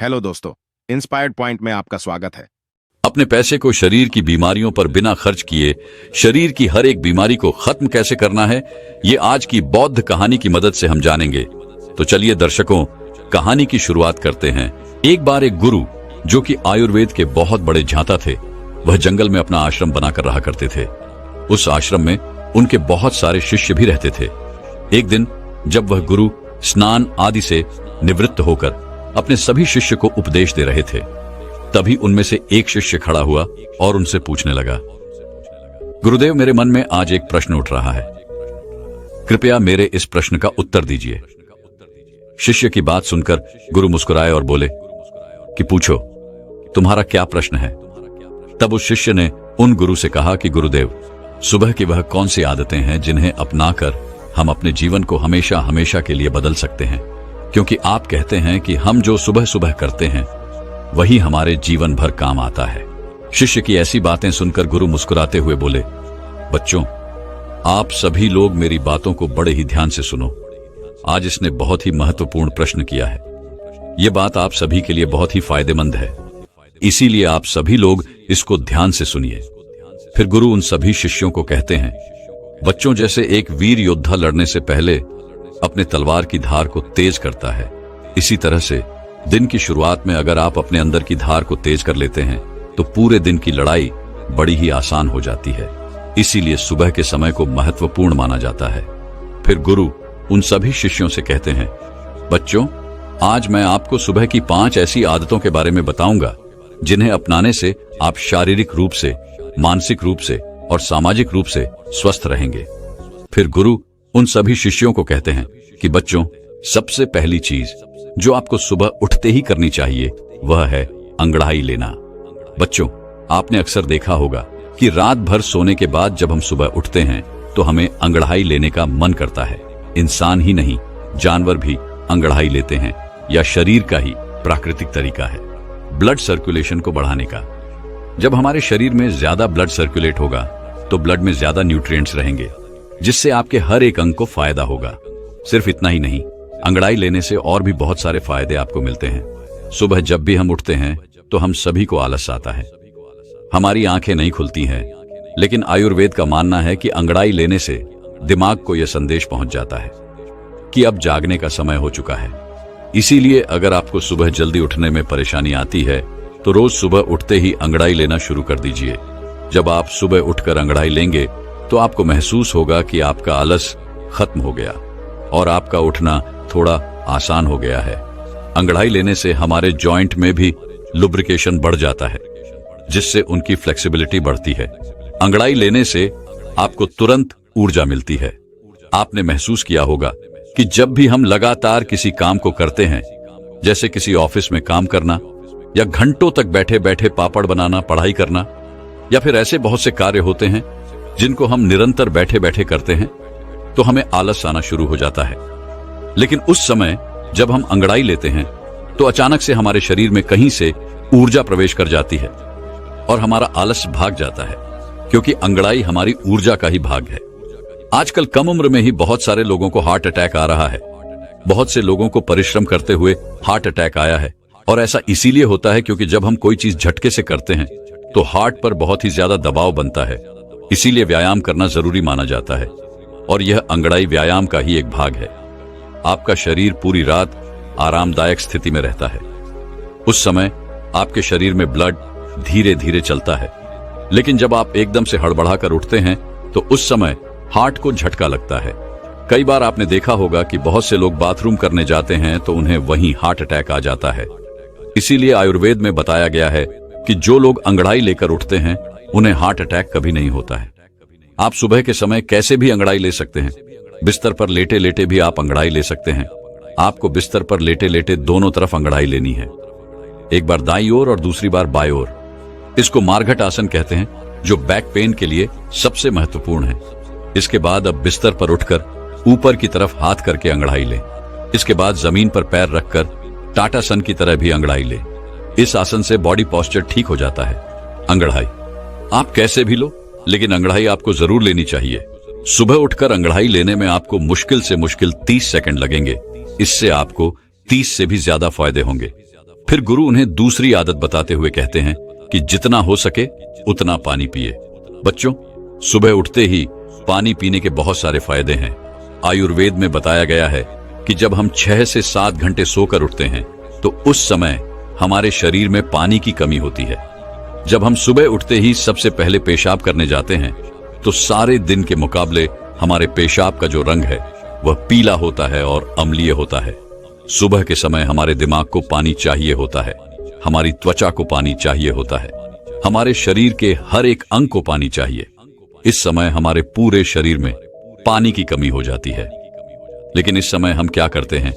Hello दोस्तों, inspired point में आपका स्वागत है। अपने पैसे को शरीर की बीमारियों पर बिना खर्च किए शरीर की हर एक बीमारी को खत्म कैसे करना है, ये आज की बौद्ध कहानी की मदद से हम जानेंगे। तो चलिए दर्शकों, कहानी की शुरुआत करते हैं। एक बार एक गुरु जो कि आयुर्वेद के बहुत बड़े झांता थे, वह जंगल में अपना आश्रम बनाकर रहा करते थे। उस आश्रम में उनके बहुत सारे शिष्य भी रहते थे। एक दिन जब वह गुरु स्नान आदि से निवृत्त होकर अपने सभी शिष्य को उपदेश दे रहे थे, तभी उनमें से एक शिष्य खड़ा हुआ और उनसे पूछने लगा, गुरुदेव, मेरे मन में आज एक प्रश्न उठ रहा है, कृपया मेरे इस प्रश्न का उत्तर दीजिए। शिष्य की बात सुनकर गुरु मुस्कुराए और बोले कि पूछो, तुम्हारा क्या प्रश्न है। तब उस शिष्य ने उन गुरु से कहा कि गुरुदेव, सुबह की वह कौन सी आदतें हैं जिन्हें अपनाकर हम अपने जीवन को हमेशा हमेशा के लिए बदल सकते हैं, क्योंकि आप कहते हैं कि हम जो सुबह सुबह करते हैं वही हमारे जीवन भर काम आता है। शिष्य की ऐसी बातें सुनकर गुरु मुस्कुराते हुए बोले, बच्चों, आप सभी लोग मेरी बातों को बड़े ही ध्यान से सुनो। आज इसने बहुत ही महत्वपूर्ण प्रश्न किया है। यह बात आप सभी के लिए बहुत ही फायदेमंद है, इसीलिए आप सभी लोग इसको ध्यान से सुनिए। फिर गुरु उन सभी शिष्यों को कहते हैं, बच्चों, जैसे एक वीर योद्धा लड़ने से पहले अपने तलवार की धार को तेज करता है, इसी तरह से दिन की शुरुआत में अगर आप अपने अंदर की धार को तेज कर लेते हैं तो पूरे दिन की लड़ाई बड़ी ही आसान हो जाती है। इसीलिए सुबह के समय को महत्वपूर्ण माना जाता है। फिर गुरु उन सभी शिष्यों से कहते हैं, बच्चों, आज मैं आपको सुबह की 5 ऐसी आदतों के बारे में बताऊंगा जिन्हें अपनाने से आप शारीरिक रूप से, मानसिक रूप से और सामाजिक रूप से स्वस्थ रहेंगे। फिर गुरु उन सभी शिष्यों को कहते हैं कि बच्चों, सबसे पहली चीज जो आपको सुबह उठते ही करनी चाहिए वह है अंगड़ाई लेना। बच्चों, आपने अक्सर देखा होगा कि रात भर सोने के बाद जब हम सुबह उठते हैं तो हमें अंगड़ाई लेने का मन करता है। इंसान ही नहीं, जानवर भी अंगड़ाई लेते हैं। यह शरीर का ही प्राकृतिक तरीका है ब्लड सर्कुलेशन को बढ़ाने का। जब हमारे शरीर में ज्यादा ब्लड सर्कुलेट होगा तो ब्लड में ज्यादा न्यूट्रिएंट्स रहेंगे, जिससे आपके हर एक अंग को फायदा होगा। सिर्फ इतना ही नहीं, अंगड़ाई लेने से और भी बहुत सारे फायदे आपको मिलते हैं। सुबह जब भी हम उठते हैं तो हम सभी को आलस आता है, हमारी आंखें नहीं खुलती हैं, लेकिन आयुर्वेद का मानना है कि अंगड़ाई लेने से दिमाग को यह संदेश पहुंच जाता है कि अब जागने का समय हो चुका है। इसीलिए अगर आपको सुबह जल्दी उठने में परेशानी आती है तो रोज सुबह उठते ही अंगड़ाई लेना शुरू कर दीजिए। जब आप सुबह उठकर अंगड़ाई लेंगे तो आपको महसूस होगा कि आपका आलस खत्म हो गया और आपका उठना थोड़ा आसान हो गया है। अंगड़ाई लेने से हमारे जॉइंट में भी लुब्रिकेशन बढ़ जाता है, जिससे उनकी फ्लेक्सिबिलिटी बढ़ती है। अंगड़ाई लेने से आपको तुरंत ऊर्जा मिलती है। आपने महसूस किया होगा कि जब भी हम लगातार किसी काम को करते हैं, जैसे किसी ऑफिस में काम करना या घंटों तक बैठे बैठे पापड़ बनाना, पढ़ाई करना, या फिर ऐसे बहुत से कार्य होते हैं जिनको हम निरंतर बैठे बैठे करते हैं, तो हमें आलस आना शुरू हो जाता है। लेकिन उस समय जब हम अंगड़ाई लेते हैं तो अचानक से हमारे शरीर में कहीं से ऊर्जा प्रवेश कर जाती है और हमारा आलस भाग जाता है, क्योंकि अंगड़ाई हमारी ऊर्जा का ही भाग है। आजकल कम उम्र में ही बहुत सारे लोगों को हार्ट अटैक आ रहा है। बहुत से लोगों को परिश्रम करते हुए हार्ट अटैक आया है, और ऐसा इसीलिए होता है क्योंकि जब हम कोई चीज झटके से करते हैं तो हार्ट पर बहुत ही ज्यादा दबाव बनता है। इसीलिए व्यायाम करना जरूरी माना जाता है, और यह अंगड़ाई व्यायाम का ही एक भाग है। आपका शरीर पूरी रात आरामदायक स्थिति में रहता है। उस समय आपके शरीर में ब्लड धीरे धीरे चलता है, लेकिन जब आप एकदम से हड़बड़ाकर उठते हैं तो उस समय हार्ट को झटका लगता है। कई बार आपने देखा होगा कि बहुत से लोग बाथरूम करने जाते हैं तो उन्हें वहीं हार्ट अटैक आ जाता है। इसीलिए आयुर्वेद में बताया गया है कि जो लोग अंगड़ाई लेकर उठते हैं उन्हें हार्ट अटैक कभी नहीं होता है। आप सुबह के समय कैसे भी अंगड़ाई ले सकते हैं। बिस्तर पर लेटे लेटे भी आप अंगड़ाई ले सकते हैं। आपको बिस्तर पर लेटे लेटे दोनों तरफ अंगड़ाई लेनी है, एक बार दाईं ओर और दूसरी बार बाईं ओर। इसको मार्घट आसन कहते हैं, जो बैक पेन के लिए सबसे महत्वपूर्ण है। इसके बाद अब बिस्तर पर उठकर ऊपर की तरफ हाथ करके अंगड़ाई लें। इसके बाद जमीन पर पैर रखकर टाटासन की तरह भी अंगड़ाई लें। इस आसन से बॉडी पोस्चर ठीक हो जाता है। अंगड़ाई आप कैसे भी लो, लेकिन अंगड़ाई आपको जरूर लेनी चाहिए। सुबह उठकर अंगड़ाई लेने में आपको मुश्किल से मुश्किल 30 सेकंड लगेंगे। इससे आपको 30 से भी ज्यादा फायदे होंगे। फिर गुरु उन्हें दूसरी आदत बताते हुए कहते हैं कि जितना हो सके उतना पानी पिए। बच्चों, सुबह उठते ही पानी पीने के बहुत सारे फायदे हैं। आयुर्वेद में बताया गया है कि जब हम 6 से 7 घंटे सोकर उठते हैं तो उस समय हमारे शरीर में पानी की कमी होती है। जब हम सुबह उठते ही सबसे पहले पेशाब करने जाते हैं तो सारे दिन के मुकाबले हमारे पेशाब का जो रंग है वह पीला होता है और अम्लीय होता है। सुबह के समय हमारे दिमाग को पानी चाहिए होता है, हमारी त्वचा को पानी चाहिए होता है, हमारे शरीर के हर एक अंग को पानी चाहिए। इस समय हमारे पूरे शरीर में पानी की कमी हो जाती है। लेकिन इस समय हम क्या करते हैं?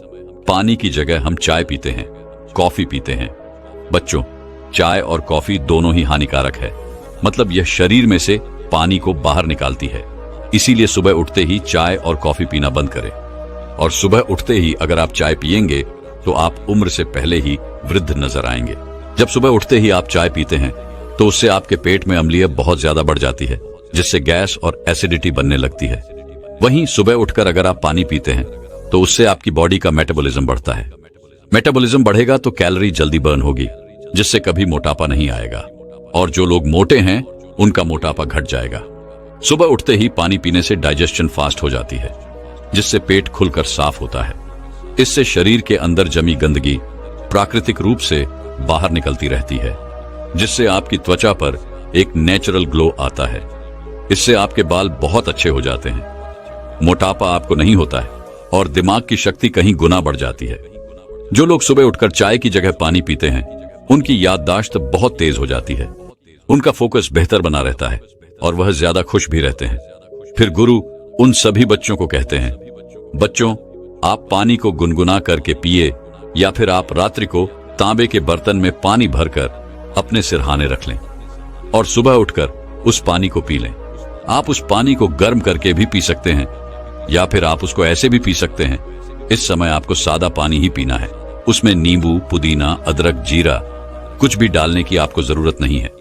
पानी की जगह हम चाय पीते हैं, कॉफी पीते हैं। बच्चों, चाय और कॉफी दोनों ही हानिकारक है। मतलब यह शरीर में से पानी को बाहर निकालती है। इसीलिए सुबह उठते ही चाय और कॉफी पीना बंद करें। और सुबह उठते ही अगर आप चाय पिएंगे तो आप उम्र से पहले ही वृद्ध नजर आएंगे। जब सुबह उठते ही आप चाय पीते हैं तो उससे आपके पेट में अम्लीय बहुत ज्यादा बढ़ जाती है, जिससे गैस और एसिडिटी बनने लगती है। वहीं सुबह उठकर अगर आप पानी पीते हैं तो उससे आपकी बॉडी का मेटाबॉलिज्म बढ़ता है। मेटाबॉलिज्म बढ़ेगा तो कैलोरी जल्दी बर्न होगी, जिससे कभी मोटापा नहीं आएगा। और जो लोग मोटे हैं उनका मोटापा घट जाएगा। सुबह उठते ही पानी पीने से डाइजेशन फास्ट हो जाती है, जिससे पेट खुलकर साफ होता है। इससे शरीर के अंदर जमी गंदगी प्राकृतिक रूप से बाहर निकलती रहती है, जिससे आपकी त्वचा पर एक नेचुरल ग्लो आता है। इससे आपके बाल बहुत अच्छे हो जाते हैं, मोटापा आपको नहीं होता है और दिमाग की शक्ति कहीं गुना बढ़ जाती है। जो लोग सुबह उठकर चाय की जगह पानी पीते हैं उनकी याददाश्त बहुत तेज हो जाती है, उनका फोकस बेहतर बना रहता है और वह ज्यादा खुश भी रहते हैं। फिर गुरु उन सभी बच्चों को कहते हैं, बच्चों, आप पानी को गुनगुना करके पिए या फिर आप रात्रि को तांबे के बर्तन में पानी भरकर अपने सिरहाने रख लें और सुबह उठकर उस पानी को पी लें। आप उस पानी को गर्म करके भी पी सकते हैं या फिर आप उसको ऐसे भी पी सकते हैं। इस समय आपको सादा पानी ही पीना है, उसमें नींबू, पुदीना, अदरक, जीरा कुछ भी डालने की आपको जरूरत नहीं है।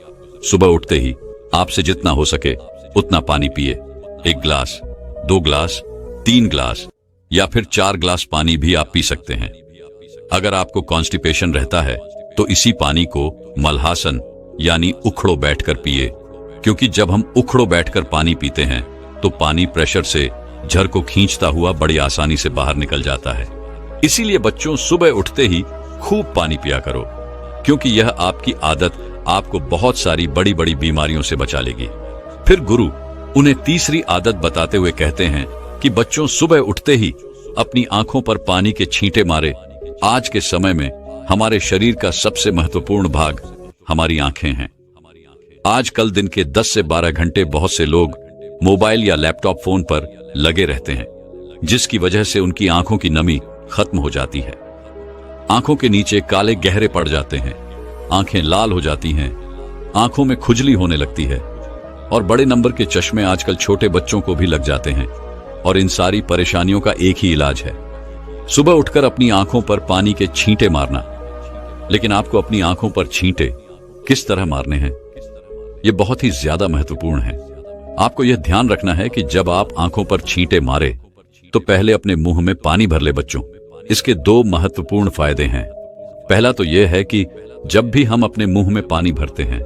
सुबह उठते ही आपसे जितना हो सके उतना पानी पिए। 1 गिलास, 2 गिलास, 3 गिलास या फिर 4 गिलास पानी भी आप पी सकते हैं। अगर आपको कॉन्स्टिपेशन रहता है तो इसी पानी को मलहासन यानी उखड़ो बैठकर पिए, क्योंकि जब हम उखड़ो बैठकर पानी पीते हैं तो पानी प्रेशर से झर को खींचता हुआ बड़ी आसानी से बाहर निकल जाता है। इसीलिए बच्चों, सुबह उठते ही खूब पानी पिया करो, क्योंकि यह आपकी आदत आपको बहुत सारी बड़ी बड़ी बीमारियों से बचा लेगी। फिर गुरु उन्हें तीसरी आदत बताते हुए कहते हैं कि बच्चों, सुबह उठते ही अपनी आंखों पर पानी के छींटे मारे। आज के समय में हमारे शरीर का सबसे महत्वपूर्ण भाग हमारी आंखें हैं। आजकल दिन के 10 से 12 घंटे बहुत से लोग मोबाइल या लैपटॉप फोन पर लगे रहते हैं, जिसकी वजह से उनकी आंखों की नमी खत्म हो जाती है। आंखों के नीचे काले गहरे पड़ जाते हैं, आंखें लाल हो जाती हैं, आंखों में खुजली होने लगती है और बड़े नंबर के चश्मे आजकल छोटे बच्चों को भी लग जाते हैं। और इन सारी परेशानियों का एक ही इलाज है, सुबह उठकर अपनी आंखों पर पानी के छींटे मारना। लेकिन आपको अपनी आंखों पर छींटे किस तरह मारने हैं, यह बहुत ही ज्यादा महत्वपूर्ण है। आपको यह ध्यान रखना है कि जब आप आंखों पर छींटे मारे तो पहले अपने मुंह में पानी भर ले। बच्चों, इसके 2 महत्वपूर्ण फायदे हैं। पहला तो यह है कि जब भी हम अपने मुंह में पानी भरते हैं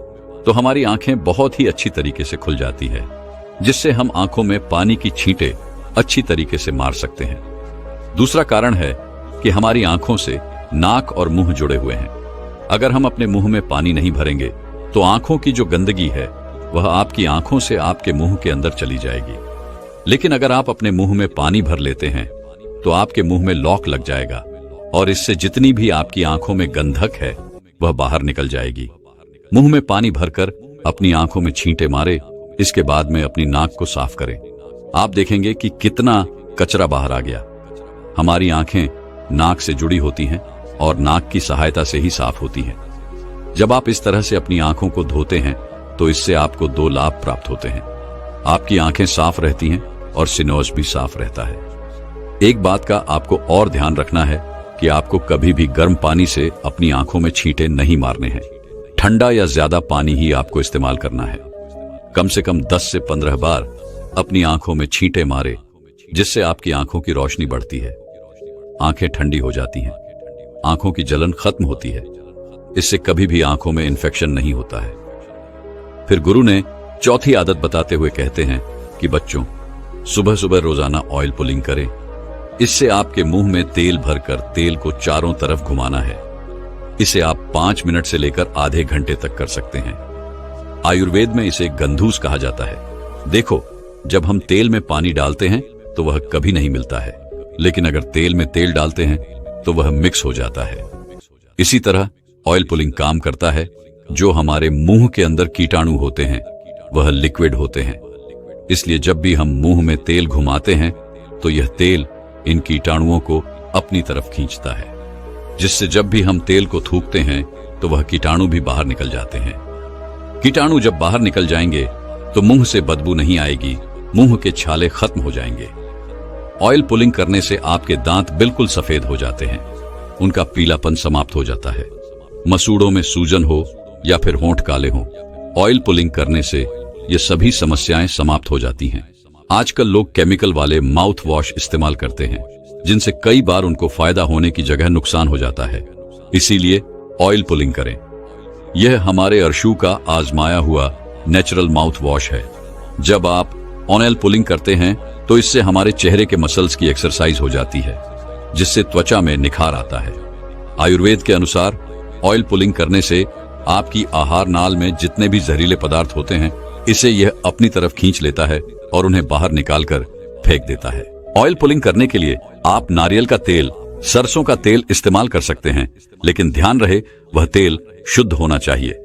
तो हमारी आंखें बहुत ही अच्छी तरीके से खुल जाती है, जिससे हम आंखों में पानी की छींटे अच्छी तरीके से मार सकते हैं। दूसरा कारण है कि हमारी आंखों से नाक और मुंह जुड़े हुए हैं। अगर हम अपने मुंह में पानी नहीं भरेंगे तो आंखों की जो गंदगी है वह आपकी आंखों से आपके मुंह के अंदर चली जाएगी। लेकिन अगर आप अपने मुंह में पानी भर लेते हैं तो आपके मुंह में लॉक लग जाएगा और इससे जितनी भी आपकी आंखों में गंधक है वह बाहर निकल जाएगी। मुंह में पानी भरकर अपनी आंखों में छींटे मारे, इसके बाद में अपनी नाक को साफ करें। आप देखेंगे कि कितना कचरा बाहर आ गया। हमारी आंखें नाक से जुड़ी होती हैं और नाक की सहायता से ही साफ होती हैं। जब आप इस तरह से अपनी आंखों को धोते हैं तो इससे आपको 2 लाभ प्राप्त होते हैं। आपकी आंखें साफ रहती हैं और सिनोस भी साफ रहता है। एक बात का आपको और ध्यान रखना है कि आपको कभी भी गर्म पानी से अपनी आंखों में छींटे नहीं मारने हैं। ठंडा या ज्यादा पानी ही आपको इस्तेमाल करना है। कम से कम 10 से 15 बार अपनी आंखों में छींटे मारे, जिससे आपकी आंखों की रोशनी बढ़ती है, आंखें ठंडी हो जाती हैं, आंखों की जलन खत्म होती है इससे कभी भी आंखों में इन्फेक्शन नहीं होता है। फिर गुरु ने चौथी आदत बताते हुए कहते हैं कि बच्चों, सुबह सुबह रोजाना ऑयल पुलिंग करें। इससे आपके मुंह में तेल भरकर तेल को चारों तरफ घुमाना है। इसे आप 5 मिनट से लेकर आधे घंटे तक कर सकते हैं। आयुर्वेद में इसे गंधूस कहा जाता है। देखो, जब हम तेल में पानी डालते हैं तो वह कभी नहीं मिलता है, लेकिन अगर तेल में तेल डालते हैं तो वह मिक्स हो जाता है। इसी तरह ऑयल पुलिंग काम करता है। जो हमारे मुंह के अंदर कीटाणु होते हैं वह लिक्विड होते हैं, इसलिए जब भी हम मुंह में तेल घुमाते हैं तो यह तेल इन कीटाणुओं को अपनी तरफ खींचता है, जिससे जब भी हम तेल को थूकते हैं तो वह कीटाणु भी बाहर निकल जाते हैं। कीटाणु जब बाहर निकल जाएंगे तो मुंह से बदबू नहीं आएगी, मुंह के छाले खत्म हो जाएंगे। ऑयल पुलिंग करने से आपके दांत बिल्कुल सफेद हो जाते हैं, उनका पीलापन समाप्त हो जाता है। मसूड़ों में सूजन हो या फिर होंठ काले हों, ऑयल पुलिंग करने से ये सभी समस्याएं समाप्त हो जाती हैं। आजकल लोग केमिकल वाले माउथ वॉश इस्तेमाल करते हैं, जिनसे कई बार उनको फायदा होने की जगह नुकसान हो जाता है। इसीलिए ऑयल पुलिंग करें। यह हमारे अर्शु का आजमाया हुआ नेचुरल माउथ वॉश है। जब आप ऑयल पुलिंग करते हैं तो इससे हमारे चेहरे के मसल्स की एक्सरसाइज हो जाती है, जिससे त्वचा में निखार आता है। आयुर्वेद के अनुसार ऑयल पुलिंग करने से आपकी आहार नाल में जितने भी जहरीले पदार्थ होते हैं, इसे यह अपनी तरफ खींच लेता है और उन्हें बाहर निकालकर फेंक देता है। ऑयल पुलिंग करने के लिए आप नारियल का तेल, सरसों का तेल इस्तेमाल कर सकते हैं, लेकिन ध्यान रहे वह तेल शुद्ध होना चाहिए।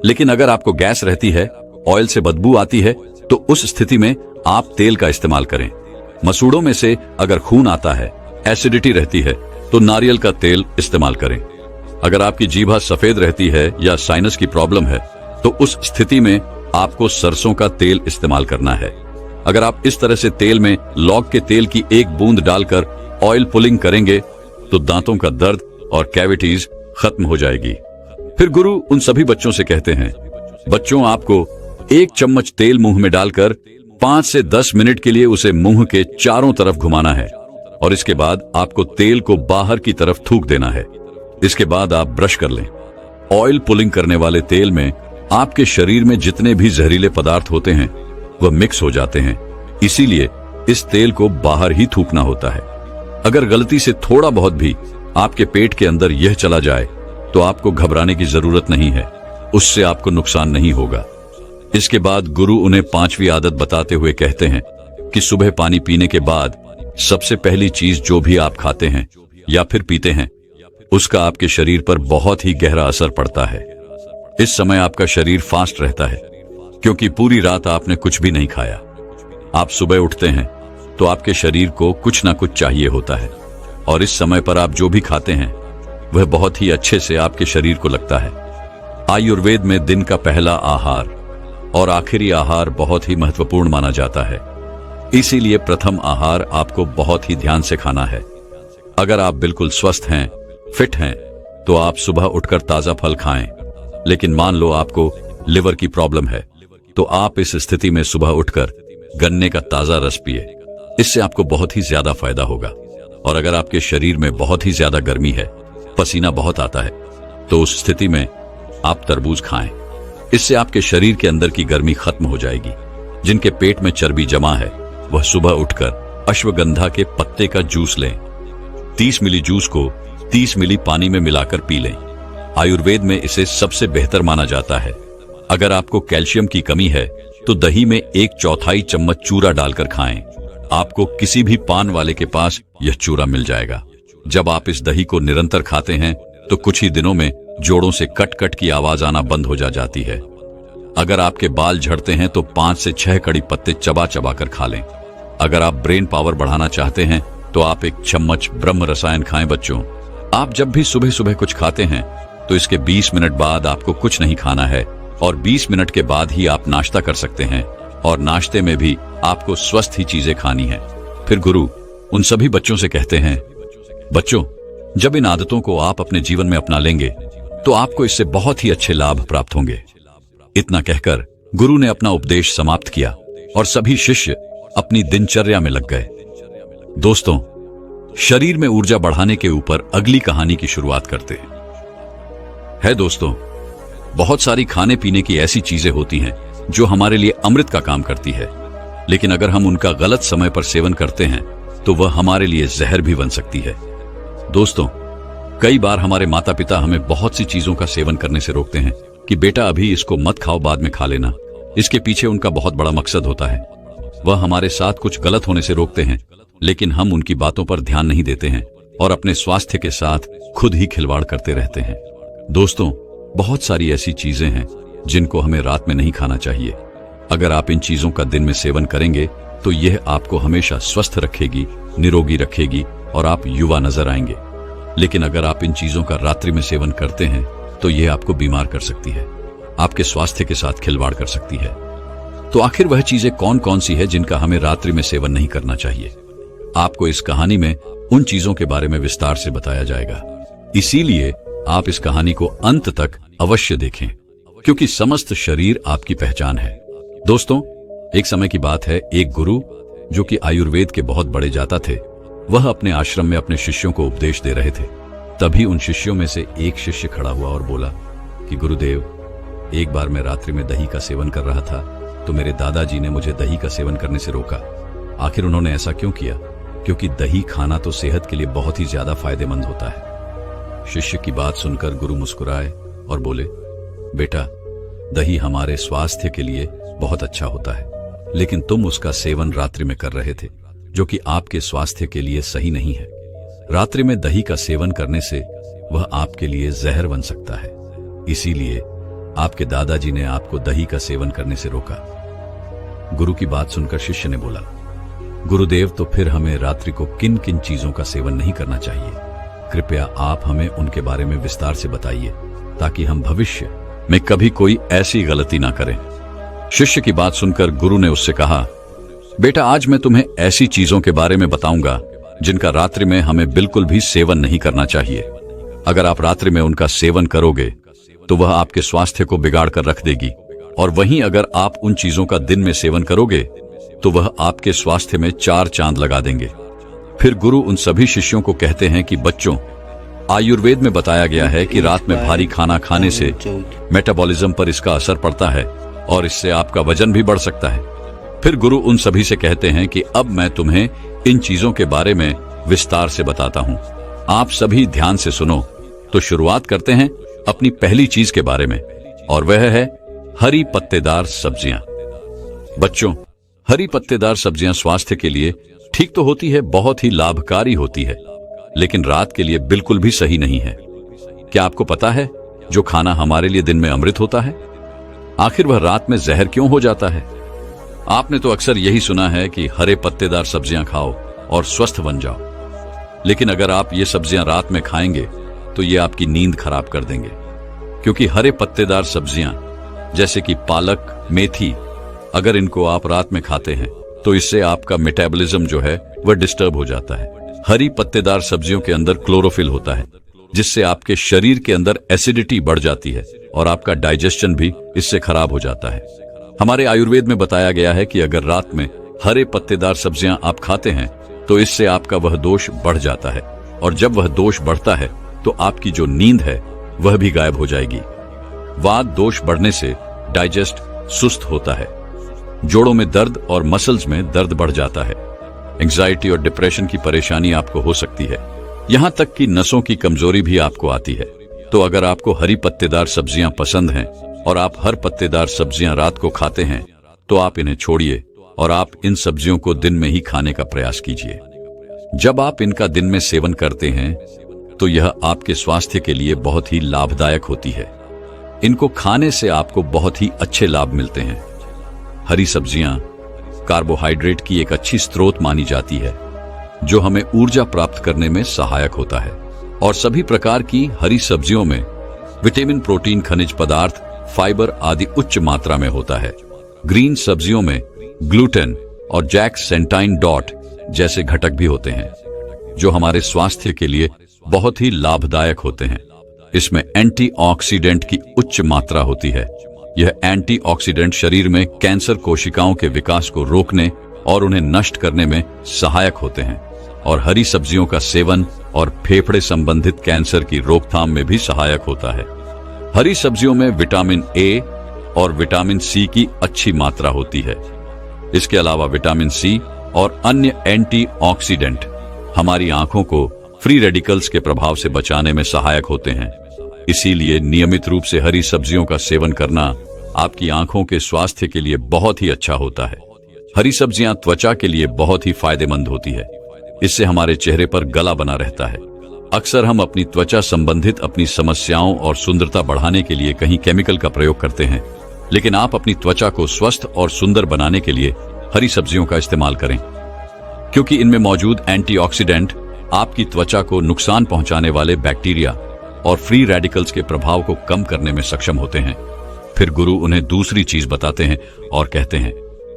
लेकिन अगर आपको गैस रहती है, ऑयल से बदबू आती है, तो उस स्थिति में आप तेल का इस्तेमाल करें। मसूड़ों में से अगर खून आता है, एसिडिटी रहती है, तो नारियल का तेल इस्तेमाल करें। अगर आपकी जीभा सफेद रहती है या साइनस की प्रॉब्लम है, तो उस स्थिति में आपको सरसों का तेल इस्तेमाल करना है। अगर आप इस तरह से तेल में लौंग के तेल की एक बूंद डालकर ऑयल पुलिंग करेंगे तो दांतों का दर्द और कैविटीज खत्म हो जाएगी। फिर गुरु उन सभी बच्चों से कहते हैं, बच्चों, आपको 1 चम्मच तेल मुंह में डालकर 5 से 10 मिनट के लिए उसे मुंह के चारों तरफ घुमाना है और इसके बाद आपको तेल को बाहर की तरफ थूक देना है। इसके बाद आप ब्रश कर लें। ऑयल पुलिंग करने वाले तेल में आपके शरीर में जितने भी जहरीले पदार्थ होते हैं वह मिक्स हो जाते हैं, इसीलिए इस तेल को बाहर ही थूकना होता है। अगर गलती से थोड़ा बहुत भी आपके पेट के अंदर यह चला जाए तो आपको घबराने की जरूरत नहीं है, उससे आपको नुकसान नहीं होगा। इसके बाद गुरु उन्हें 5वीं आदत बताते हुए कहते हैं कि सुबह पानी पीने के बाद सबसे पहली चीज जो भी आप खाते हैं या फिर पीते हैं, उसका आपके शरीर पर बहुत ही गहरा असर पड़ता है। इस समय आपका शरीर फास्ट रहता है, क्योंकि पूरी रात आपने कुछ भी नहीं खाया। आप सुबह उठते हैं तो आपके शरीर को कुछ ना कुछ चाहिए होता है, और इस समय पर आप जो भी खाते हैं वह बहुत ही अच्छे से आपके शरीर को लगता है। आयुर्वेद में दिन का पहला आहार और आखिरी आहार बहुत ही महत्वपूर्ण माना जाता है, इसीलिए प्रथम आहार आपको बहुत ही ध्यान से खाना है। अगर आप बिल्कुल स्वस्थ हैं, फिट हैं, तो आप सुबह उठकर ताजा फल खाएं। लेकिन मान लो आपको लिवर की प्रॉब्लम है, तो आप इस स्थिति में सुबह उठकर गन्ने का ताजा रस पिए। इससे आपको बहुत ही ज्यादा फायदा होगा। और अगर आपके शरीर में बहुत ही ज्यादा गर्मी है, पसीना बहुत आता है, तो उस स्थिति में आप तरबूज खाएं। इससे आपके शरीर के अंदर की गर्मी खत्म हो जाएगी। जिनके पेट में चर्बी जमा है वह सुबह उठकर अश्वगंधा के पत्ते का जूस लें। 30 मिली जूस को 30 मिली पानी में मिलाकर पी लें। आयुर्वेद में इसे सबसे बेहतर माना जाता है। अगर आपको कैल्शियम की कमी है तो दही में 1/4 चम्मच चूरा डालकर खाएं। आपको किसी भी पान वाले के पास यह चूरा मिल जाएगा। जब आप इस दही को निरंतर खाते हैं तो कुछ ही दिनों में जोड़ों से कट कट की आवाज आना बंद हो जाती है। अगर आपके बाल झड़ते हैं तो 5 से 6 कड़ी पत्ते चबा चबा कर खा लें। अगर आप ब्रेन पावर बढ़ाना चाहते हैं तो आप 1 चम्मच ब्रह्म रसायन खाएं। बच्चों, आप जब भी सुबह सुबह कुछ खाते हैं तो इसके 20 मिनट बाद आपको कुछ नहीं खाना है, और 20 मिनट के बाद ही आप नाश्ता कर सकते हैं, और नाश्ते में भी आपको स्वस्थ ही चीजें खानी है। फिर गुरु उन सभी बच्चों से कहते हैं, बच्चों, जब इन आदतों को आप अपने जीवन में अपना लेंगे तो आपको इससे बहुत ही अच्छे लाभ प्राप्त होंगे। इतना कहकर गुरु ने अपना उपदेश समाप्त किया और सभी शिष्य अपनी दिनचर्या में लग गए। दोस्तों, शरीर में ऊर्जा बढ़ाने के ऊपर अगली कहानी की शुरुआत करते हैं। है दोस्तों, बहुत सारी खाने पीने की ऐसी चीजें होती हैं जो हमारे लिए अमृत का काम करती है, लेकिन अगर हम उनका गलत समय पर सेवन करते हैं तो वह हमारे लिए जहर भी बन सकती है। दोस्तों, कई बार हमारे माता पिता हमें बहुत सी चीजों का सेवन करने से रोकते हैं कि बेटा अभी इसको मत खाओ, बाद में खा लेना। इसके पीछे उनका बहुत बड़ा मकसद होता है। वह हमारे साथ कुछ गलत होने से रोकते हैं, लेकिन हम उनकी बातों पर ध्यान नहीं देते हैं और अपने स्वास्थ्य के साथ खुद ही खिलवाड़ करते रहते हैं। दोस्तों, बहुत सारी ऐसी चीजें हैं जिनको हमें रात में नहीं खाना चाहिए। अगर आप इन चीजों का दिन में सेवन करेंगे तो यह आपको हमेशा स्वस्थ रखेगी, निरोगी रखेगी और आप युवा नजर आएंगे। लेकिन अगर आप इन चीजों का रात्रि में सेवन करते हैं तो यह आपको बीमार कर सकती है, आपके स्वास्थ्य के साथ खिलवाड़ कर सकती है। तो आखिर वह चीजें कौन कौन सी है जिनका हमें रात्रि में सेवन नहीं करना चाहिए? आपको इस कहानी में उन चीजों के बारे में विस्तार से बताया जाएगा, इसीलिए आप इस कहानी को अंत तक अवश्य देखें, क्योंकि समस्त शरीर आपकी पहचान है। दोस्तों, एक समय की बात है, एक गुरु जो कि आयुर्वेद के बहुत बड़े जाता थे, वह अपने आश्रम में अपने शिष्यों को उपदेश दे रहे थे। तभी उन शिष्यों में से एक शिष्य खड़ा हुआ और बोला कि गुरुदेव, एक बार मैं रात्रि में दही का सेवन कर रहा था तो मेरे दादाजी ने मुझे दही का सेवन करने से रोका। आखिर उन्होंने ऐसा क्यों किया? क्योंकि दही खाना तो सेहत के लिए बहुत ही ज्यादा फायदेमंद होता है। शिष्य की बात सुनकर गुरु मुस्कुराए और बोले, बेटा, दही हमारे स्वास्थ्य के लिए बहुत अच्छा होता है, लेकिन तुम उसका सेवन रात्रि में कर रहे थे, जो कि आपके स्वास्थ्य के लिए सही नहीं है। रात्रि में दही का सेवन करने से वह आपके लिए जहर बन सकता है, इसीलिए आपके दादाजी ने आपको दही का सेवन करने से रोका। गुरु की बात सुनकर शिष्य ने बोला, गुरुदेव, तो फिर हमें रात्रि को किन किन चीजों का सेवन नहीं करना चाहिए? कृपया आप हमें उनके बारे में विस्तार से बताइए, ताकि हम भविष्य में कभी कोई ऐसी गलती ना करें। शिष्य की बात सुनकर गुरु ने उससे कहा, बेटा, आज मैं तुम्हें ऐसी चीजों के बारे में बताऊंगा जिनका रात्रि में हमें बिल्कुल भी सेवन नहीं करना चाहिए। अगर आप रात्रि में उनका सेवन करोगे तो वह आपके स्वास्थ्य को बिगाड़ कर रख देगी, और वहीं अगर आप उन चीजों का दिन में सेवन करोगे तो वह आपके स्वास्थ्य में 4 चांद लगा देंगे। फिर गुरु उन सभी शिष्यों को कहते हैं कि बच्चों, आयुर्वेद में बताया गया है कि रात में भारी खाना खाने से मेटाबॉलिज्म पर इसका असर पड़ता है और इससे आपका वजन भी बढ़ सकता है। फिर गुरु उन सभी से कहते हैं कि अब मैं तुम्हें इन चीजों के बारे में विस्तार से बताता हूं, आप सभी ध्यान से सुनो। तो शुरुआत करते हैं अपनी पहली चीज के बारे में, और वह है हरी पत्तेदार सब्जियां। बच्चों, हरी पत्तेदार सब्जियां स्वास्थ्य के लिए ठीक तो होती है, बहुत ही लाभकारी होती है, लेकिन रात के लिए बिल्कुल भी सही नहीं है। क्या आपको पता है जो खाना हमारे लिए दिन में अमृत होता है, आखिर वह रात में जहर क्यों हो जाता है? आपने तो अक्सर यही सुना है कि हरे पत्तेदार सब्जियां खाओ और स्वस्थ बन जाओ, लेकिन अगर आप ये सब्जियां रात में खाएंगे तो ये आपकी नींद खराब कर देंगे, क्योंकि हरे पत्तेदार सब्जियां जैसे कि पालक, मेथी, अगर इनको आप रात में खाते हैं तो इससे आपका मेटाबॉलिज्म जो है वह डिस्टर्ब हो जाता है। हरी पत्तेदार सब्जियों के अंदर क्लोरोफिल होता है, जिससे आपके शरीर के अंदर एसिडिटी बढ़ जाती है और आपका डाइजेशन भी इससे खराब हो जाता है। हमारे आयुर्वेद में बताया गया है कि अगर रात में हरे पत्तेदार सब्जियां आप खाते हैं तो इससे आपका वह दोष बढ़ जाता है, और जब वह दोष बढ़ता है तो आपकी जो नींद है वह भी गायब हो जाएगी। वात दोष बढ़ने से डाइजेस्ट सुस्त होता है, जोड़ों में दर्द और मसल्स में दर्द बढ़ जाता है, एंजाइटी और डिप्रेशन की परेशानी आपको हो सकती है, यहां तक कि नसों की कमजोरी भी आपको आती है। तो अगर आपको हरी पत्तेदार सब्जियां पसंद हैं और आप हर पत्तेदार सब्जियां रात को खाते हैं तो आप इन्हें छोड़िए और आप इन सब्जियों को दिन में ही खाने का प्रयास कीजिए। जब आप इनका दिन में सेवन करते हैं तो यह आपके स्वास्थ्य के लिए बहुत ही लाभदायक होती है। इनको खाने से आपको बहुत ही अच्छे लाभ मिलते हैं। हरी सब्जियां कार्बोहाइड्रेट की एक अच्छी स्रोत मानी जाती है, जो हमें ऊर्जा प्राप्त करने में सहायक होता है, और सभी प्रकार की हरी सब्जियों में विटामिन, प्रोटीन, खनिज पदार्थ, फाइबर आदि उच्च मात्रा में होता है। ग्रीन सब्जियों में ग्लूटेन और जैक्सेंटाइन डॉट जैसे घटक भी होते हैं, जो हमारे स्वास्थ्य के लिए बहुत ही लाभदायक होते हैं। इसमें एंटीऑक्सीडेंट की उच्च मात्रा होती है। यह एंटीऑक्सीडेंट शरीर में कैंसर कोशिकाओं के विकास को रोकने और उन्हें नष्ट करने में सहायक होते हैं, और हरी सब्जियों का सेवन और फेफड़े संबंधित कैंसर की रोकथाम में भी सहायक होता है। हरी सब्जियों में विटामिन ए और विटामिन सी की अच्छी मात्रा होती है। इसके अलावा विटामिन सी और अन्य एंटीऑक्सीडेंट हमारी आंखों को फ्री रेडिकल्स के प्रभाव से बचाने में सहायक होते हैं। इसीलिए नियमित रूप से हरी सब्जियों का सेवन करना आपकी आंखों के स्वास्थ्य के लिए बहुत ही अच्छा होता है। हरी सब्जियां त्वचा के लिए बहुत ही फायदेमंद होती है। इससे हमारे चेहरे पर गला बना रहता है। अक्सर हम अपनी त्वचा संबंधित अपनी समस्याओं और सुंदरता बढ़ाने के लिए कहीं केमिकल का प्रयोग करते हैं, लेकिन आप अपनी त्वचा को स्वस्थ और सुंदर बनाने के लिए हरी सब्जियों का इस्तेमाल करें, क्योंकि इनमें मौजूद एंटीऑक्सीडेंट आपकी त्वचा को नुकसान पहुंचाने वाले बैक्टीरिया और फ्री रेडिकल्स के प्रभाव को कम करने में सक्षम होते हैं। फिर गुरु उन्हें दूसरी चीज बताते हैं और कहते हैं,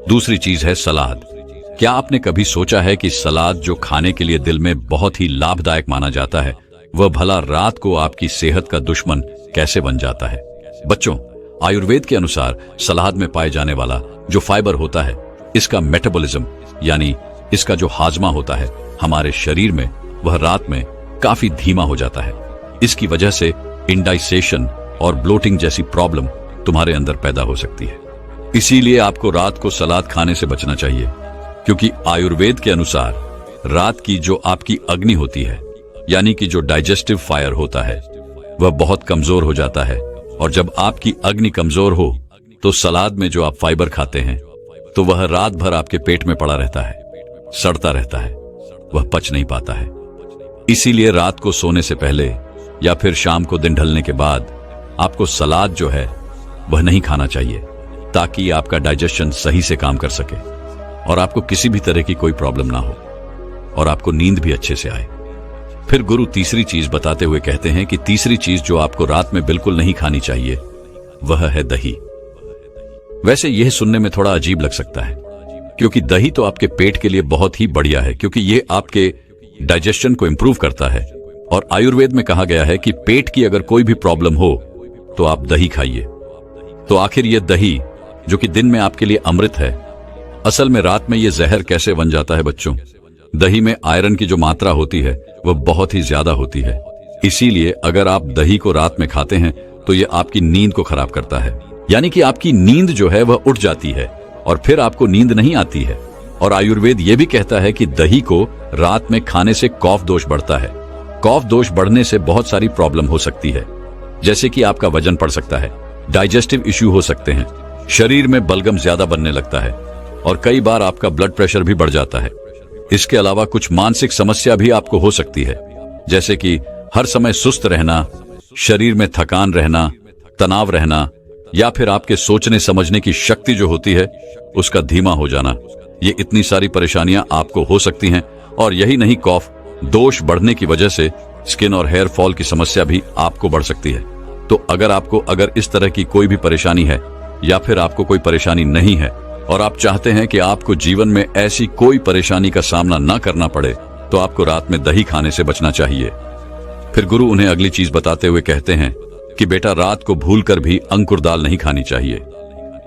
दूसरी चीज है सलाद। क्या आपने कभी सोचा है कि सलाद जो खाने के लिए दिल में बहुत ही लाभदायक माना जाता है, वह भला रात को आपकी सेहत का दुश्मन कैसे बन जाता है? बच्चों, आयुर्वेद के अनुसार सलाद में पाए जाने वाला जो फाइबर होता है, इसका मेटाबॉलिज्म यानी इसका जो हाजमा होता है हमारे शरीर में, वह रात में काफी धीमा हो जाता है। इसकी वजह से इंडाइजेशन और ब्लोटिंग जैसी प्रॉब्लम तुम्हारे अंदर पैदा हो सकती है। इसीलिए आपको रात को सलाद खाने से बचना चाहिए, क्योंकि आयुर्वेद के अनुसार रात की जो आपकी अग्नि होती है, यानी कि जो डाइजेस्टिव फायर होता है, वह बहुत कमजोर हो जाता है। और जब आपकी अग्नि कमजोर हो तो सलाद में जो आप फाइबर खाते हैं तो वह रात भर आपके पेट में पड़ा रहता है, सड़ता रहता है, वह पच नहीं पाता है। इसीलिए रात को सोने से पहले या फिर शाम को दिन ढलने के बाद आपको सलाद जो है वह नहीं खाना चाहिए, ताकि आपका डाइजेशन सही से काम कर सके और आपको किसी भी तरह की कोई प्रॉब्लम ना हो और आपको नींद भी अच्छे से आए। फिर गुरु तीसरी चीज बताते हुए कहते हैं कि तीसरी चीज जो आपको रात में बिल्कुल नहीं खानी चाहिए वह है दही। वैसे यह सुनने में थोड़ा अजीब लग सकता है, क्योंकि दही तो आपके पेट के लिए बहुत ही बढ़िया है, क्योंकि यह आपके डाइजेशन को इंप्रूव करता है। और आयुर्वेद में कहा गया है कि पेट की अगर कोई भी प्रॉब्लम हो तो आप दही खाइए। तो आखिर यह दही जो कि दिन में आपके लिए अमृत है, असल में रात में यह जहर कैसे बन जाता है? बच्चों, दही में आयरन की जो मात्रा होती है वह बहुत ही ज्यादा होती है। इसीलिए अगर आप दही को रात में खाते हैं तो यह आपकी नींद को खराब करता है, यानी कि आपकी नींद जो है वह उठ जाती है और फिर आपको नींद नहीं आती है। और आयुर्वेद यह भी कहता है कि दही को रात में खाने से कफ दोष बढ़ता है। कफ दोष बढ़ने से बहुत सारी प्रॉब्लम हो सकती है, जैसे कि आपका वजन बढ़ सकता है, डाइजेस्टिव इश्यू हो सकते हैं, शरीर में बलगम ज्यादा बनने लगता है और कई बार आपका ब्लड प्रेशर भी बढ़ जाता है। इसके अलावा कुछ मानसिक समस्या भी आपको हो सकती है, जैसे कि हर समय सुस्त रहना, शरीर में थकान रहना, तनाव रहना, या फिर आपके सोचने समझने की शक्ति जो होती है उसका धीमा हो जाना। ये इतनी सारी परेशानियां आपको हो सकती हैं। और यही नहीं, कफ दोष बढ़ने की वजह से स्किन और हेयर फॉल की समस्या भी आपको बढ़ सकती है। तो अगर इस तरह की कोई भी परेशानी है या फिर आपको कोई परेशानी नहीं है और आप चाहते हैं कि आपको जीवन में ऐसी कोई परेशानी का सामना न करना पड़े, तो आपको रात में दही खाने से बचना चाहिए। फिर गुरु उन्हें अगली चीज बताते हुए कहते हैं कि बेटा, रात को भूलकर भी अंकुर दाल नहीं खानी चाहिए।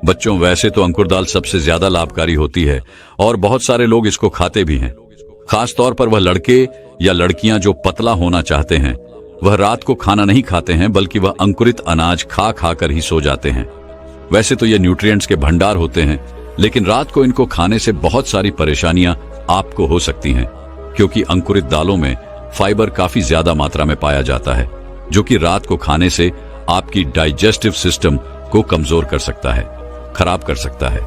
बच्चों, वैसे तो अंकुर दाल सबसे ज्यादा लाभकारी होती है और बहुत सारे लोग इसको खाते भी हैं। खास तौर पर वह लड़के या लड़कियां जो पतला होना चाहते हैं, वह रात को खाना नहीं खाते हैं, बल्कि वह अंकुरित अनाज खा खा कर ही सो जाते हैं। वैसे तो ये न्यूट्रिएंट्स के भंडार होते हैं, लेकिन रात को इनको खाने से बहुत सारी परेशानियां आपको हो सकती हैं, क्योंकि अंकुरित दालों में फाइबर काफी ज्यादा मात्रा में पाया जाता है, जो कि रात को खाने से आपकी डाइजेस्टिव सिस्टम को कमजोर कर सकता है, खराब कर सकता है।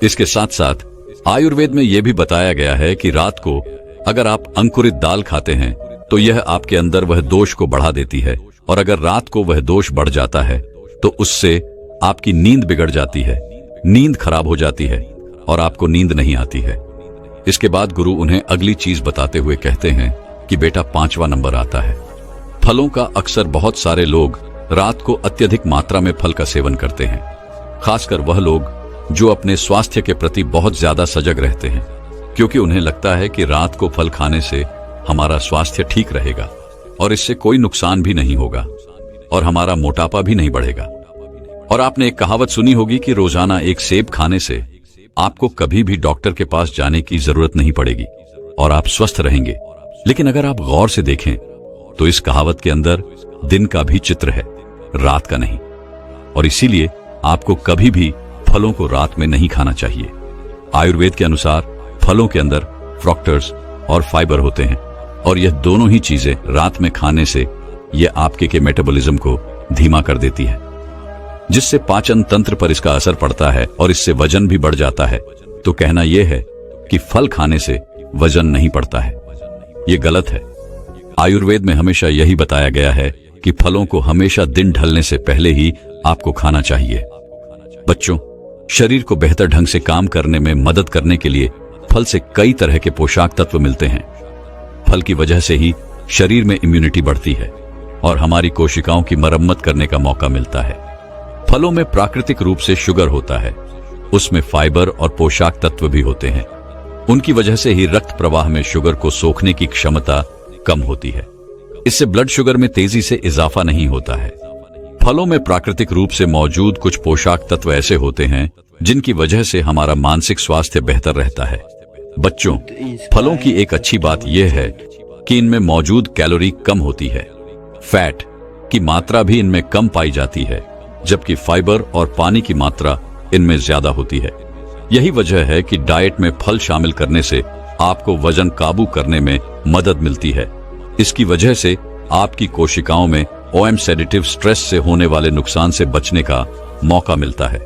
इसके साथ साथ आयुर्वेद में यह भी बताया गया है कि रात को अगर आप अंकुरित दाल खाते हैं तो यह आपके अंदर वह दोष को बढ़ा देती है, और अगर रात को वह दोष बढ़ जाता है तो उससे आपकी नींद बिगड़ जाती है, नींद खराब हो जाती है और आपको नींद नहीं आती है। इसके बाद गुरु उन्हें अगली चीज बताते हुए कहते हैं कि बेटा, 5वां नंबर आता है फलों का। अक्सर बहुत सारे लोग रात को अत्यधिक मात्रा में फल का सेवन करते हैं, खासकर वह लोग जो अपने स्वास्थ्य के प्रति बहुत ज्यादा सजग रहते हैं, क्योंकि उन्हें लगता है कि रात को फल खाने से हमारा स्वास्थ्य ठीक रहेगा और इससे कोई नुकसान भी नहीं होगा और हमारा मोटापा भी नहीं बढ़ेगा। और आपने एक कहावत सुनी होगी कि रोजाना एक सेब खाने से आपको कभी भी डॉक्टर के पास जाने की जरूरत नहीं पड़ेगी और आप स्वस्थ रहेंगे। लेकिन अगर आप गौर से देखें तो इस कहावत के अंदर दिन का भी चित्र है। रात का नहीं। और इसीलिए आपको कभी भी फलों को रात में नहीं खाना चाहिए। आयुर्वेद के अनुसार फलों के अंदर फ्रक्टोज और फाइबर होते हैं और यह दोनों ही चीजें रात में खाने से यह आपके के मेटाबॉलिज्म को धीमा कर देती है, जिससे पाचन तंत्र पर इसका असर पड़ता है और इससे वजन भी बढ़ जाता है। तो कहना यह है कि फल खाने से वजन नहीं बढ़ता है, यह गलत है। आयुर्वेद में हमेशा यही बताया गया है कि फलों को हमेशा दिन ढलने से पहले ही आपको खाना चाहिए। बच्चों, शरीर को बेहतर ढंग से काम करने में मदद करने के लिए फल से कई तरह के पोषक तत्व मिलते हैं। फल की वजह से ही शरीर में इम्यूनिटी बढ़ती है और हमारी कोशिकाओं की मरम्मत करने का मौका मिलता है। फलों में प्राकृतिक रूप से शुगर होता है, उसमें फाइबर और पोषक तत्व भी होते हैं। उनकी वजह से ही रक्त प्रवाह में शुगर को सोखने की क्षमता कम होती है। इससे ब्लड शुगर में तेजी से इजाफा नहीं होता है। फलों में प्राकृतिक रूप से मौजूद कुछ पोषक तत्व ऐसे होते हैं जिनकी वजह से हमारा मानसिक स्वास्थ्य बेहतर रहता है। बच्चों, फलों की एक अच्छी बात यह है कि इनमें मौजूद कैलोरी कम होती है। फैट की मात्रा भी इनमें कम पाई जाती है, जबकि फाइबर और पानी की मात्रा इनमें ज्यादा होती है। यही वजह है कि डाइट में फल शामिल करने से आपको वजन काबू करने में मदद मिलती है। इसकी वजह से आपकी कोशिकाओं में ओएमसेडेटिव स्ट्रेस से होने वाले नुकसान से बचने का मौका मिलता है।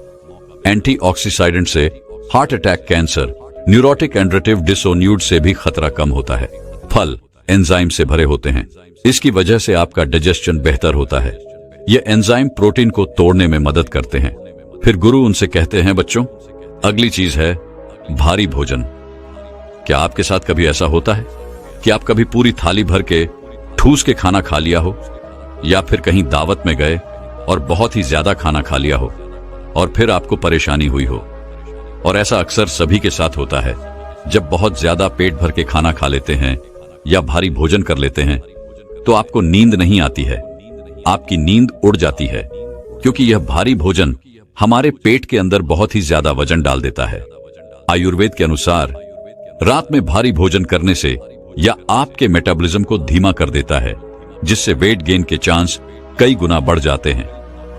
एंटीऑक्सीडेंट से हार्ट अटैक, कैंसर, न्यूरोटिक एंड्रेटिव डिसोन्यूड से भी खतरा कम होता है। फल एंजाइम से भरे होते हैं, इसकी वजह से आपका डाइजेशन बेहतर होता है। ये एंजाइम प्रोटीन को तोड़ने में मदद करते हैं। फिर गुरु उनसे कहते हैं, बच्चों, अगली चीज है भारी भोजन। क्या आपके साथ कभी ऐसा होता है कि आप कभी पूरी थाली भर के ठूस के खाना खा लिया हो, या फिर कहीं दावत में गए और बहुत ही ज्यादा खाना खा लिया हो और फिर आपको परेशानी हुई हो? और ऐसा अक्सर सभी के साथ होता है। जब बहुत ज्यादा पेट भर के खाना खा लेते हैं या भारी भोजन कर लेते हैं तो आपको नींद नहीं आती है, आपकी नींद उड़ जाती है, क्योंकि यह भारी भोजन हमारे पेट के अंदर बहुत ही ज्यादा वजन डाल देता है। आयुर्वेद के अनुसार रात में भारी भोजन करने से यह आपके मेटाबॉलिज्म को धीमा कर देता है, जिससे वेट गेन के चांस कई गुना बढ़ जाते हैं।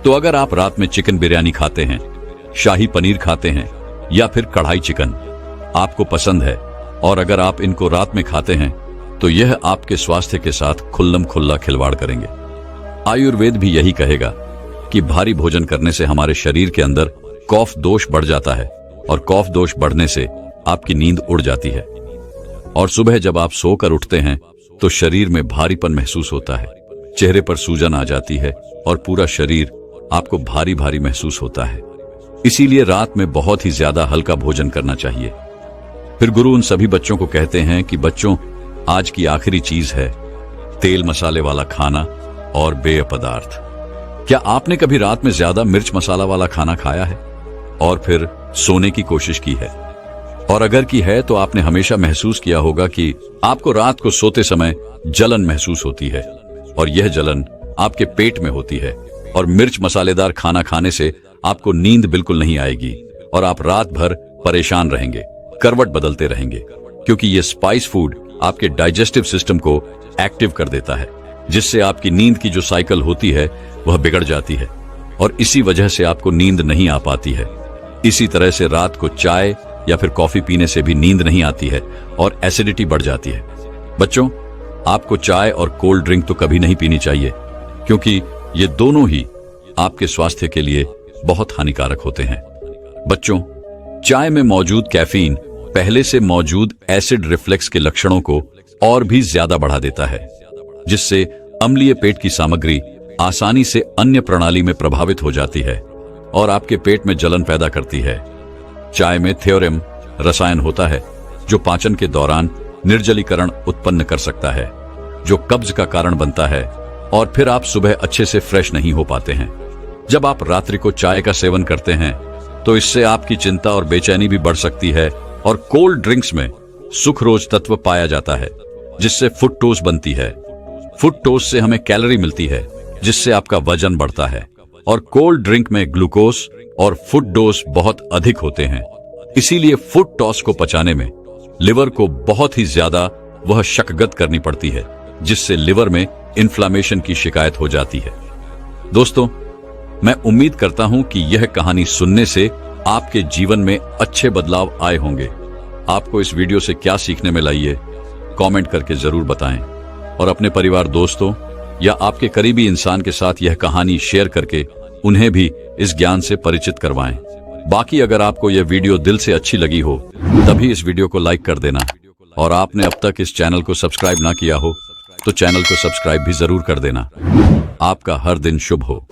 तो अगर आप रात में चिकन बिरयानी खाते हैं, शाही पनीर खाते हैं या फिर कढ़ाई चिकन आपको पसंद है और अगर आप इनको रात में खाते हैं तो यह आपके स्वास्थ्य के साथ खुल्लम खुल्ला खिलवाड़ करेंगे। आयुर्वेद भी यही कहेगा कि भारी भोजन करने से हमारे शरीर के अंदर कफ दोष बढ़ जाता है और कफ दोष बढ़ने से आपकी नींद उड़ जाती है और सुबह जब आप सोकर उठते हैं तो शरीर में भारीपन महसूस होता है, चेहरे पर सूजन आ जाती है और पूरा शरीर आपको भारी भारी महसूस होता है। इसीलिए रात में बहुत ही ज्यादा हल्का भोजन करना चाहिए। फिर गुरु उन सभी बच्चों को कहते हैं कि बच्चों, आज की आखिरी चीज है तेल मसाले वाला खाना और पेय पदार्थ। क्या आपने कभी रात में ज्यादा मिर्च मसाला वाला खाना खाया है और फिर सोने की कोशिश की है? और अगर की है तो आपने हमेशा महसूस किया होगा कि आपको रात को सोते समय जलन महसूस होती है और यह जलन आपके पेट में होती है और मिर्च मसालेदार खाना खाने से आपको नींद बिल्कुल नहीं आएगी और आप रात भर परेशान रहेंगे, करवट बदलते रहेंगे, क्योंकि यह स्पाइस फूड आपके डाइजेस्टिव सिस्टम को एक्टिव कर देता है, जिससे आपकी नींद की जो साइकिल होती है वह बिगड़ जाती है और इसी वजह से आपको नींद नहीं आ पाती है। इसी तरह से रात को चाय या फिर कॉफी पीने से भी नींद नहीं आती है और एसिडिटी बढ़ जाती है। बच्चों, आपको चाय और कोल्ड ड्रिंक तो कभी नहीं पीनी चाहिए, क्योंकि ये दोनों ही आपके स्वास्थ्य के लिए बहुत हानिकारक होते हैं। बच्चों, चाय में मौजूद कैफीन पहले से मौजूद एसिड रिफ्लेक्स के लक्षणों को और भी ज्यादा बढ़ा देता है, जिससे अम्लीय पेट की सामग्री आसानी से अन्य प्रणाली में प्रभावित हो जाती है और आपके पेट में जलन पैदा करती है। चाय में थ्योरम रसायन होता है जो पाचन के दौरान निर्जलीकरण उत्पन्न कर सकता है, जो कब्ज का कारण बनता है और फिर आप सुबह अच्छे से फ्रेश नहीं हो पाते हैं। जब आप रात्रि को चाय का सेवन करते हैं तो इससे आपकी चिंता और बेचैनी भी बढ़ सकती है और कोल्ड ड्रिंक्स में सुक्रोज तत्व पाया जाता है, जिससे फ्रुक्टोज बनती है। फ्रुक्टोज से हमें कैलोरी मिलती है, जिससे आपका वजन बढ़ता है और कोल्ड ड्रिंक में ग्लूकोज और फ्रुक्टोज बहुत अधिक होते हैं। इसीलिए फ्रुक्टोज को पचाने में लिवर को बहुत ही ज्यादा वह शक्कत करनी पड़ती है, जिससे लिवर में इन्फ्लामेशन की शिकायत हो जाती है। दोस्तों, मैं उम्मीद करता हूं कि यह कहानी सुनने से आपके जीवन में अच्छे बदलाव आए होंगे। आपको इस वीडियो से क्या सीखने में लाई है, कमेंट करके जरूर बताएं और अपने परिवार, दोस्तों या आपके करीबी इंसान के साथ यह कहानी शेयर करके उन्हें भी इस ज्ञान से परिचित करवाएं। बाकी अगर आपको यह वीडियो दिल से अच्छी लगी हो तभी इस वीडियो को लाइक कर देना, और आपने अब तक इस चैनल को सब्सक्राइब ना किया हो तो चैनल को सब्सक्राइब भी जरूर कर देना। आपका हर दिन शुभ हो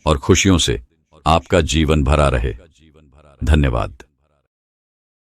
और खुशियों से आपका जीवन भरा रहे। धन्यवाद।